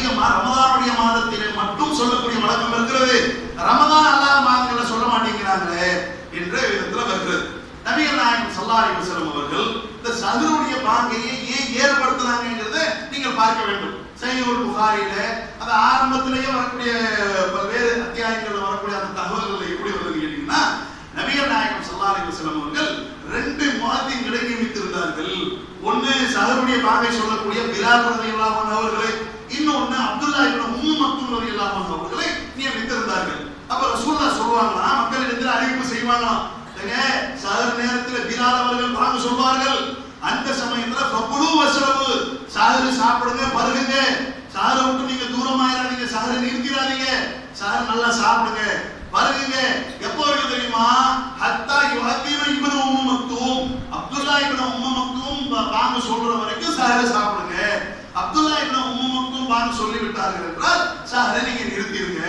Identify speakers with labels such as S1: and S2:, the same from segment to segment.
S1: அதிகமா ரமதானுடைய மாதத்திலே மட்டும் சொல்லக்கூடிய வழக்கம் இருக்கிறது. ரமதான் அல்லாத மாதங்களை சொல்ல மாட்டேங்கிறாங்களே என்ற விதத்துல வருகிறது. நபிகள் நாயகம் ஸல்லல்லாஹு அலைஹி வஸல்லம் அவர்கள் இந்த சஹருடைய பாங்கையை ஏன் ஏற்படுத்தினாங்கிறதை நீங்கள் பார்க்க வேண்டும். சஹீஹுல் புகாரியில அந்த ஆரம்பத்திலேயே வரக்கூடிய பல்வேறு அத்தியாயங்களில் வரக்கூடிய அந்த தகவல்கள் எப்படி வருதுன்னு கேட்டீங்கன்னா, நபிகள் நாயகம் ஸல்லல்லாஹு அலைஹி வஸல்லம் அவர்கள் 2 முஅத்தின்களை நியமித்திருந்தார்கள். ஒன்னு சஹருடைய பாங்கை சொல்லக்கூடிய பிலால் ரலியல்லாஹு அன்ஹு அவர்களை, இன்னொன்னு அப்துல்லா இப்னு உம்மு மக்தூம் ரலியல்லாஹு அன்ஹு அவர்களை நியமித்திருந்தார்கள். அப்ப ரசூலுல்லாஹ் சொல்வாங்களா, மக்களிடத்தில் அறிவிப்பு செய்வாங்களாம், சஹர் நேரத்தில் பிலால் அவர்கள் பாங்கு சொல்வார்கள், அந்த சமயத்துல ஃபகுலு வஸ்ரபு, சஹர் சாப்பிடுங்க பருகுங்க, சஹரை விட்டு நீங்க தூரமாயிராதீங்க, சஹரை நிறுத்திடாதீங்க, சஹர் நல்லா சாப்பிடுங்க பருகுங்க. எப்போ வரைக்கும் தெரியுமா? ஹத்தா யுஹத்திம இப்னு உம்மு மக்தூம், அப்துல்லா இப்னு உம்மு மக்தூம் பாங்கு சொல்ற வரைக்கும் சஹரை சாப்பிடுங்க. அப்துல்லா இப்னு உம்மு மக்தூம் பாங்கு சொல்லி விட்டார்கள் என்றால் சஹரை நீங்க நிறுத்திடுங்க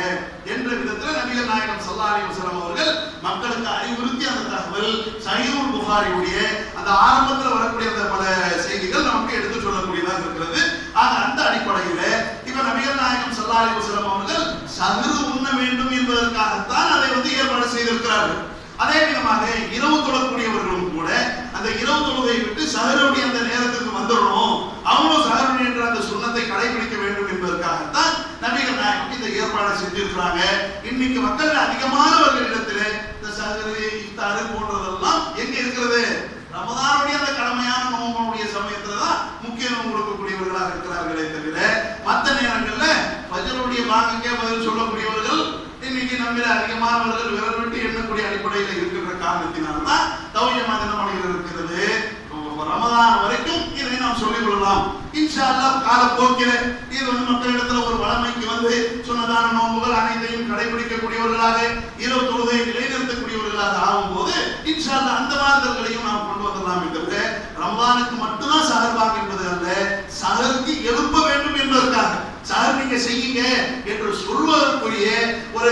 S1: என்ற விதத்தில் நபிகள் நாயகம் ஸல்லல்லாஹு அலைஹி வஸல்லம் அவர்கள் மக்களுக்கு அறிவுறுத்தி அந்த தகவல் சஹீஹுல் புகாரியுடைய அந்த ஆரம்பத்தில் வரக்கூடிய அந்த பல செய்திகள் நமக்கு எடுத்து சொல்லக்கூடியதாக இருக்கிறது. ஆக அந்த அடிப்படையில் இப்ப நபிகள் நாயகம் ஸல்லல்லாஹு அலைஹி வஸல்லம் அவர்கள் சஹர் உண்ண வேண்டும் என்பதற்காகத்தான் அதை ஏற்பாடு செய்திருக்கிறார்கள். அதே விதமாக இரவு தொழக்கூடியவர்களும் கூட அந்த இரவு தொழுகை விட்டு சஹருடைய அந்த நேரத்துக்கு வந்துடணும், அவங்களும் சஹருடைய என்ற அந்த சுன்னத்தை கடைபிடிக்க வேண்டும் என்பதற்காகத்தான் நபிகள் நாயகம் இந்த ஏற்பாடு செஞ்சிருக்கிறாங்க. இன்னைக்கு மக்கள் அதிகமானவர்களிடத்தில் இந்த சஹரு இஃப்தார் போன்றதெல்லாம் எங்க இருக்கிறது? ரமதானுடைய அந்த கடமையான நோம்புடைய சமயத்துல தான் முக்கியத்துவம் கொடுக்கக்கூடியவர்களாக இருக்கிறார்களே தவிர மற்ற நேரங்கள்ல ஃபஜ்ருடைய பாங்குக்கே பதில் சொல்லக்கூடியவர்கள் இன்னைக்கு நம்மில அதிகமானவர்கள் விரல் விட்டு எண்ணக்கூடிய அடிப்படையில் இருக்கின்ற காரணத்தினால்தான் தௌஹீத் என்ன பண்ணுகிறது இருக்கிறது. ரமதான் வரைக்கும் இதை நாம் சொல்லிக் கொள்ளலாம் இன்ஷா அல்லாஹ். காலப்போக்கில் இது மக்களிடத்தில் ஒரு வளமைக்கு வந்து சுன்னதான நோன்புகள் அனைத்தையும் கடைபிடிக்கக்கூடியவர்களாக இரவு தொழுகை நிலைநிறுத்தக்கூடியவர்களாக ஆகும்போது இன்ஷா அல்லாஹ் அந்த மாதங்களையும் நாம் கொண்டு வந்துடலாம். தவிர ரமதானுக்கு மட்டும்தான் சஹர் பாங்கு என்பது அல்ல, சஹருக்கு எழுப்ப வேண்டும் என்பதற்காக சஹர் நீங்க செய்யுங்க என்று சொல்வதற்குரிய ஒரு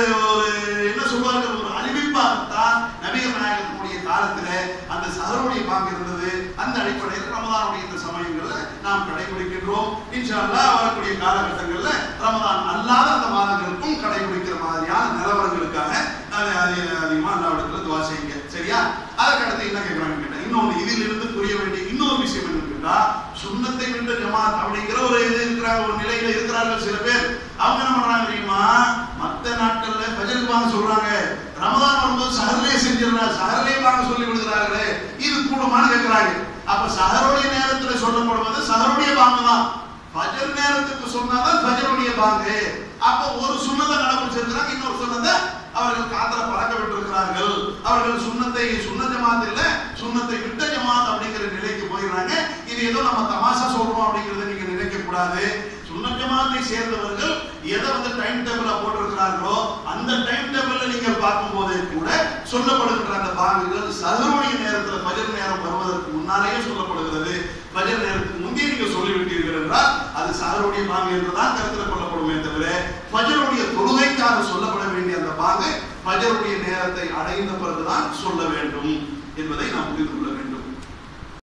S1: என்ன சொல்வார்கள், ஒரு அறிவிப்பாகத்தான் நபிகள் நாயகத்தினுடைய காலத்துல அந்த சஹருடைய பாங்கு இருந்தது. அந்த அடிப்படையில் ரமதானுடைய இந்த சமயங்கள்ல நாம் கடைபிடிக்கின்றோம். இன்ஷா அல்லாஹ் வரக்கூடிய காலகட்டங்கள்ல ரமதான் அல்லாத அந்த மாதங்களுக்கும் கடைபிடிக்கிற மாதிரியான நிலவரங்களுக்காக அதிகமா அல்லாஹ்விடத்துல துஆ செய்யுங்க. சரியா? அதுக்கடுத்து என்ன கேட்கிறாங்க கேட்டா, இன்னொன்று இதில் இருந்து புரிய வேண்டிய இன்னொரு விஷயம் என்னன்னு கேட்டா, சுன்னத்தை விட்டு ஜமாத் அப்படிங்கிற ஒரு இது இருக்கிறாங்க, ஒரு நிலையில இருக்கிறார்கள் சில பேர். அவங்க என்ன பண்றாங்க தெரியுமா? மற்ற நாட்கள்ல ஃபஜ்ர் பாங்கு சொல்றாங்க, ரமதான் வரும்போது சஹர்லே செஞ்சிடறாங்க, சஹர்லே பாங்கு சொல்லி விடுகிறார்களே, இது கூடுமான்னு கேட்கிறாங்க. அப்ப சஹருடைய நேரத்துல சொல்லப்படுவது சஹருடைய பாங்கு தான், ஃபஜ்ர் நேரத்துக்கு சொன்னாதான் ஃபஜ்ருடைய பாங்கு. அப்ப ஒரு சுன்னத்தை கடைபிடிச்சிருக்கிறாங்க, இன்னொரு சுன்னத்தை அவர்கள் காதல பழக்க விட்டிருக்கிறார்கள். அவர்கள் சுன்னத்தை சுன்ன ஜமாத் இல்ல, சுன்னத்தை விட்ட ஜமாத் அப்படிங்கிற நிலைக்கு போயிடுறாங்க. இது ஏதோ நம்ம தமாஷா சொல்றோம் அப்படிங்கறத நீங்க நினைக்க கூடாது. சுன்ன ஜமாத்தை சேர்ந்தவர்கள் எதை டைம் டேபிளா போட்டிருக்கிறார்களோ அந்த டைம் டேபிள்ல நீங்க பார்க்கும் போதே கூட சொல்லப்படுகின்ற அந்த பாங்குகள் சஹருடைய நேரத்தில் ஃபஜ்ர் நேரம் வருவதற்கு முன்னாலேயே சொல்லப்படுகிறது. ஃபஜ்ர் நேரத்துக்கு முந்தைய நீங்க சொல்லிவிட்டீர்கள் என்றால் அது சஹருடைய பாங்கு என்றுதான் கருத்தில் கொள்ளப்படுமே தவிர ஃபஜ்ருடைய தொழுகைக்காக சொல்லப்பட வேண்டிய அந்த பாங்கு ஃபஜ்ருடைய நேரத்தை அடைந்த பிறகுதான் சொல்ல வேண்டும் என்பதை நாம் புரிந்து கொள்ள வேண்டும்.